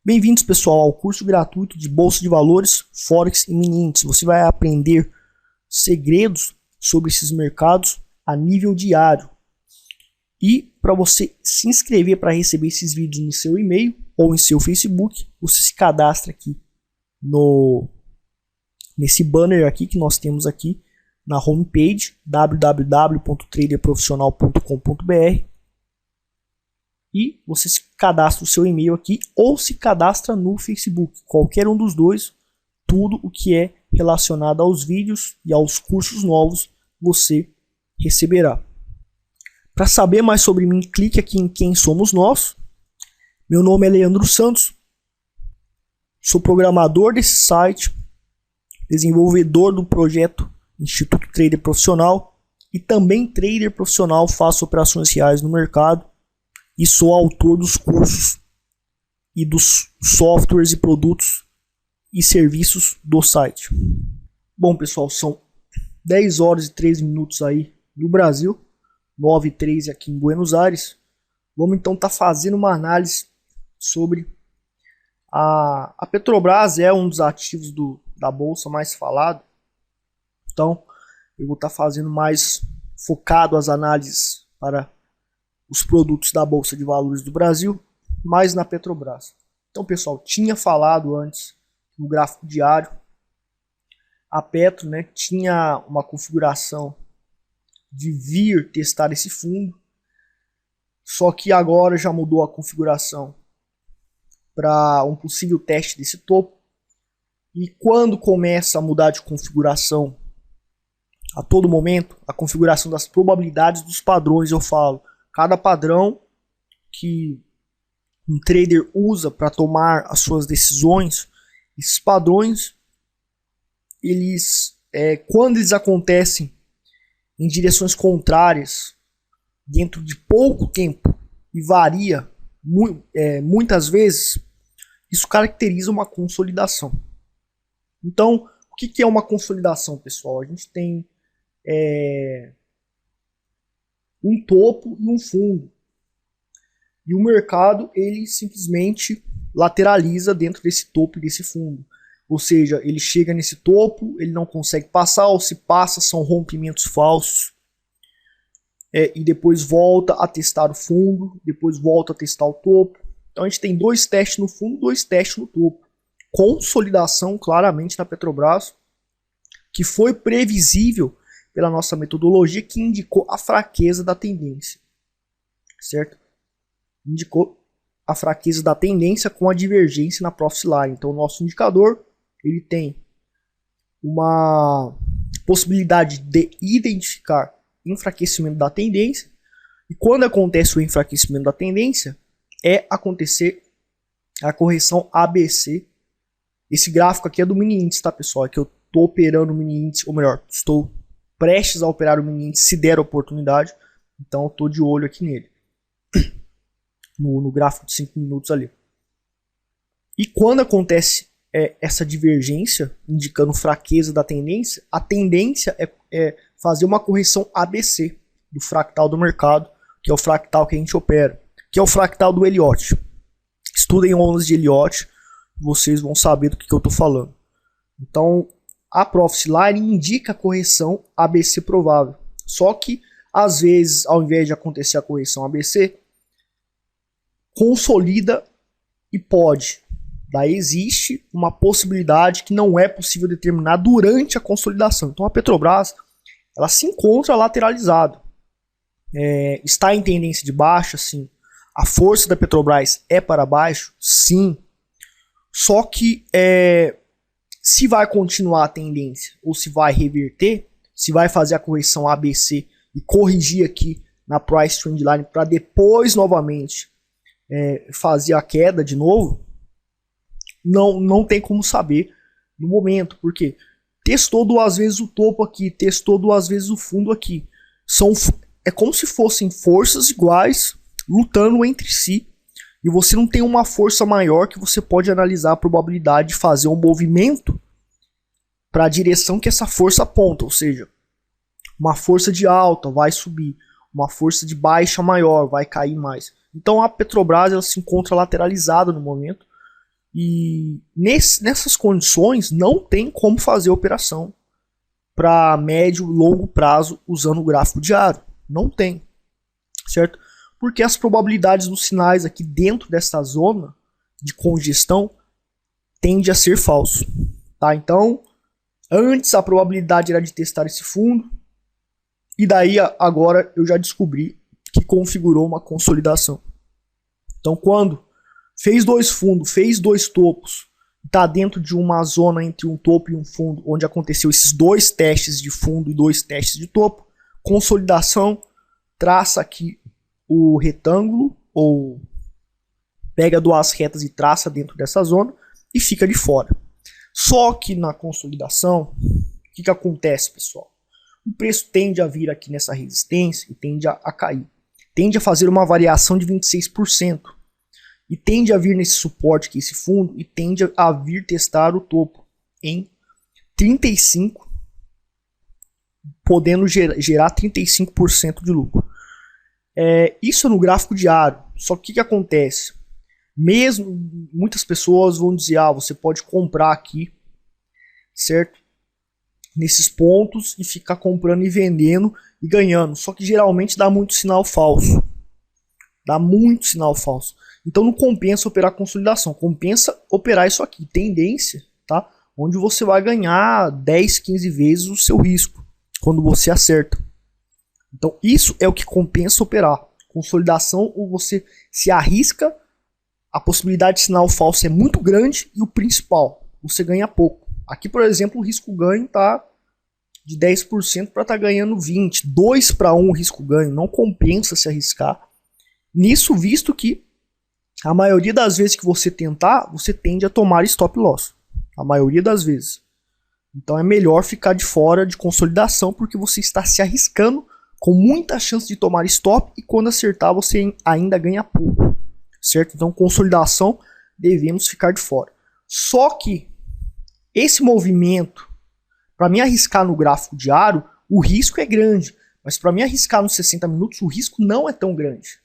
Bem-vindos, pessoal, ao curso gratuito de Bolsa de Valores, Forex e Mini Índice. Você vai aprender segredos sobre esses mercados a nível diário. E para você se inscrever para receber esses vídeos no seu e-mail ou em seu Facebook, você se cadastra aqui nesse banner aqui que nós temos aqui na homepage www.traderprofissional.com.br. E você se cadastra o seu e-mail aqui ou se cadastra no Facebook. Qualquer um dos dois, tudo o que é relacionado aos vídeos e aos cursos novos você receberá. Para saber mais sobre mim, clique aqui em Quem Somos Nós. Meu nome é Leandro Santos. Sou programador desse site, desenvolvedor do projeto Instituto Trader Profissional e também trader profissional, faço operações reais no mercado. E sou autor dos cursos e dos softwares e produtos e serviços do site. Bom, pessoal, são 10 horas e 13 minutos aí no Brasil, 9 e 13 aqui em Buenos Aires. Vamos então estar fazendo uma análise sobre a Petrobras. É um dos ativos da Bolsa mais falado. Então, eu vou estar fazendo mais focado as análises para os produtos da Bolsa de Valores do Brasil, mais na Petrobras. Então, pessoal, tinha falado antes no gráfico diário, a Petro, tinha uma configuração de vir testar esse fundo, só que agora já mudou a configuração para um possível teste desse topo. E quando começa a mudar de configuração a todo momento, a configuração das probabilidades dos padrões, eu falo, cada padrão que um trader usa para tomar as suas decisões, esses padrões, quando eles acontecem em direções contrárias, dentro de pouco tempo, e varia muitas vezes, isso caracteriza uma consolidação. Então, o que é uma consolidação, pessoal? A gente tem um topo e um fundo. E o mercado, ele simplesmente lateraliza dentro desse topo e desse fundo. Ou seja, ele chega nesse topo, ele não consegue passar, ou se passa, são rompimentos falsos. E depois volta a testar o fundo, depois volta a testar o topo. Então a gente tem dois testes no fundo, dois testes no topo. Consolidação claramente na Petrobras, que foi previsível pela nossa metodologia, que indicou a fraqueza da tendência, certo? Indicou a fraqueza da tendência com a divergência na Profit Line. Então o nosso indicador, ele tem uma possibilidade de identificar enfraquecimento da tendência, e quando acontece o enfraquecimento da tendência, acontecer a correção ABC. Esse gráfico aqui é do mini índice, tá, pessoal? É que eu estou operando o mini índice, ou melhor, estou prestes a operar o mini índice se der oportunidade, então eu estou de olho aqui nele, no gráfico de 5 minutos ali. E quando acontece essa divergência, indicando fraqueza da tendência, a tendência é fazer uma correção ABC do fractal do mercado, que é o fractal que a gente opera, que é o fractal do Elliott. Estudem ondas de Elliott, vocês vão saber do que eu estou falando. Então, a Profit Line indica a correção ABC provável. Só que, às vezes, ao invés de acontecer a correção ABC, consolida e pode. Daí existe uma possibilidade que não é possível determinar durante a consolidação. Então a Petrobras, ela se encontra lateralizada. Está em tendência de baixa, sim. A força da Petrobras é para baixo, sim. Só que se vai continuar a tendência ou se vai reverter, se vai fazer a correção ABC e corrigir aqui na Price Trend Line para depois novamente fazer a queda de novo, não tem como saber no momento, porque testou duas vezes o topo aqui, testou duas vezes o fundo aqui. É como se fossem forças iguais lutando entre si. E você não tem uma força maior que você pode analisar a probabilidade de fazer um movimento para a direção que essa força aponta. Ou seja, uma força de alta vai subir, uma força de baixa maior vai cair mais. Então a Petrobras ela se encontra lateralizada no momento. E nessas condições não tem como fazer operação para médio e longo prazo usando o gráfico diário. Não tem, certo? Porque as probabilidades dos sinais aqui dentro dessa zona de congestão tende a ser falso, tá? Então, antes a probabilidade era de testar esse fundo, e daí agora eu já descobri que configurou uma consolidação. Então, quando fez dois fundos, fez dois topos, está dentro de uma zona entre um topo e um fundo, onde aconteceu esses dois testes de fundo e dois testes de topo, consolidação, traça aqui o retângulo, ou pega duas retas e traça dentro dessa zona, e fica de fora. Só que na consolidação, o que acontece, pessoal? O preço tende a vir aqui nessa resistência e tende a cair. Tende a fazer uma variação de 26%. E tende a vir nesse suporte aqui, esse fundo, e tende a vir testar o topo em 35%, podendo gerar 35% de lucro. Isso é no gráfico diário. Só que o que acontece? Mesmo muitas pessoas vão dizer, você pode comprar aqui, certo? Nesses pontos e ficar comprando e vendendo e ganhando. Só que geralmente dá muito sinal falso. Dá muito sinal falso. Então não compensa operar consolidação. Compensa operar isso aqui, tendência, tá? Onde você vai ganhar 10, 15 vezes o seu risco quando você acerta. Então isso é o que compensa operar. Consolidação, ou você se arrisca, a possibilidade de sinal falso é muito grande, e o principal, você ganha pouco. Aqui, por exemplo, o risco-ganho está de 10% para estar ganhando 20%. 2 para 1 risco-ganho. Não compensa se arriscar nisso, visto que a maioria das vezes que você tentar, você tende a tomar stop loss. A maioria das vezes. Então é melhor ficar de fora de consolidação, porque você está se arriscando com muita chance de tomar stop, e quando acertar você ainda ganha pouco. Certo? Então consolidação devemos ficar de fora. Só que esse movimento, para mim arriscar no gráfico diário, o risco é grande. Mas para mim arriscar nos 60 minutos, o risco não é tão grande.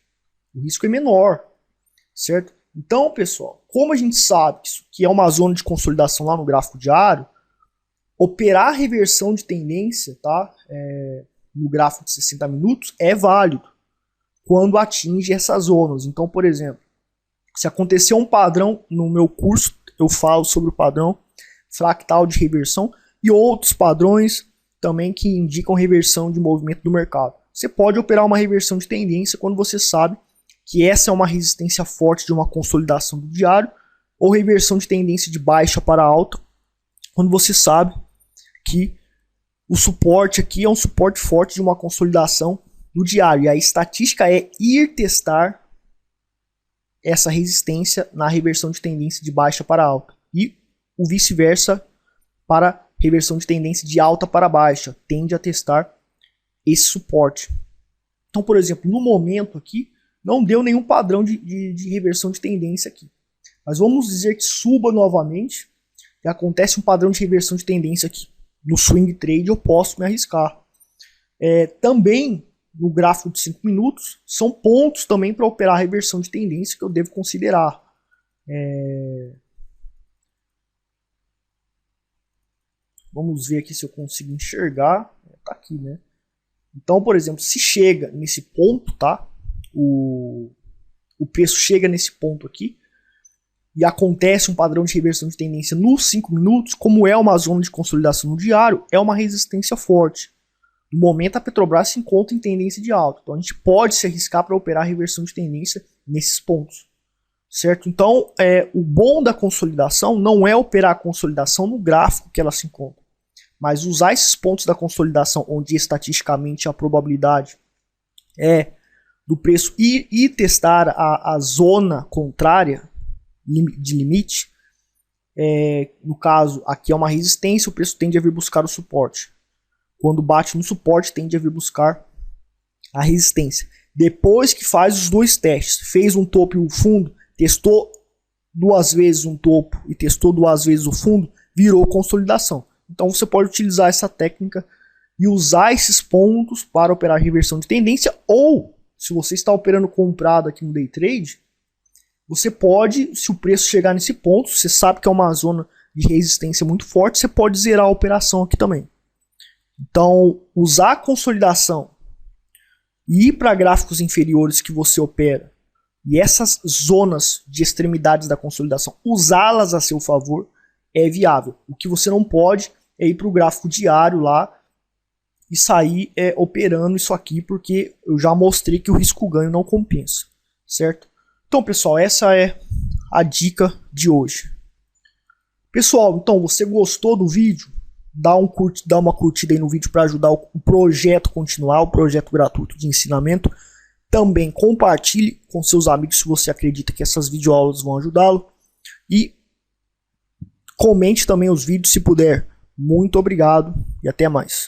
O risco é menor. Certo? Então, pessoal, como a gente sabe que isso aqui é uma zona de consolidação lá no gráfico diário, operar a reversão de tendência, tá? No gráfico de 60 minutos é válido quando atinge essas zonas. Então, por exemplo, se acontecer um padrão, no meu curso eu falo sobre o padrão fractal de reversão e outros padrões também que indicam reversão de movimento do mercado. Você pode operar uma reversão de tendência quando você sabe que essa é uma resistência forte de uma consolidação do diário, ou reversão de tendência de baixa para alta, quando você sabe que o suporte aqui é um suporte forte de uma consolidação do diário. E a estatística é ir testar essa resistência na reversão de tendência de baixa para alta. E o vice-versa para reversão de tendência de alta para baixa. Tende a testar esse suporte. Então, por exemplo, no momento aqui, não deu nenhum padrão de reversão de tendência aqui. Mas vamos dizer que suba novamente e acontece um padrão de reversão de tendência aqui. No swing trade eu posso me arriscar. Também no gráfico de 5 minutos são pontos também para operar a reversão de tendência que eu devo considerar. Vamos ver aqui se eu consigo enxergar. Tá aqui, né? Então, por exemplo, se chega nesse ponto, tá? O preço chega nesse ponto aqui e acontece um padrão de reversão de tendência nos 5 minutos, como é uma zona de consolidação no diário, é uma resistência forte. No momento a Petrobras se encontra em tendência de alta, então a gente pode se arriscar para operar a reversão de tendência nesses pontos, certo? Então o bom da consolidação não é operar a consolidação no gráfico que ela se encontra, mas usar esses pontos da consolidação onde estatisticamente a probabilidade é do preço ir testar a zona contrária de limite. No caso, aqui é uma resistência, o preço tende a vir buscar o suporte. Quando bate no suporte, tende a vir buscar a resistência. Depois que faz os dois testes, fez um topo e um fundo, testou 2 vezes um topo e testou 2 vezes o fundo, virou consolidação. Então você pode utilizar essa técnica e usar esses pontos para operar reversão de tendência, ou se você está operando comprado aqui no day trade, você pode, se o preço chegar nesse ponto, você sabe que é uma zona de resistência muito forte, você pode zerar a operação aqui também. Então, usar a consolidação e ir para gráficos inferiores que você opera e essas zonas de extremidades da consolidação, usá-las a seu favor é viável. O que você não pode é ir para o gráfico diário lá e sair operando isso aqui, porque eu já mostrei que o risco-ganho não compensa, certo? Então, pessoal, essa é a dica de hoje. Pessoal, então, você gostou do vídeo? Dá uma curtida aí no vídeo para ajudar o projeto a continuar, o projeto gratuito de ensinamento. Também compartilhe com seus amigos se você acredita que essas videoaulas vão ajudá-lo. E comente também os vídeos se puder. Muito obrigado e até mais.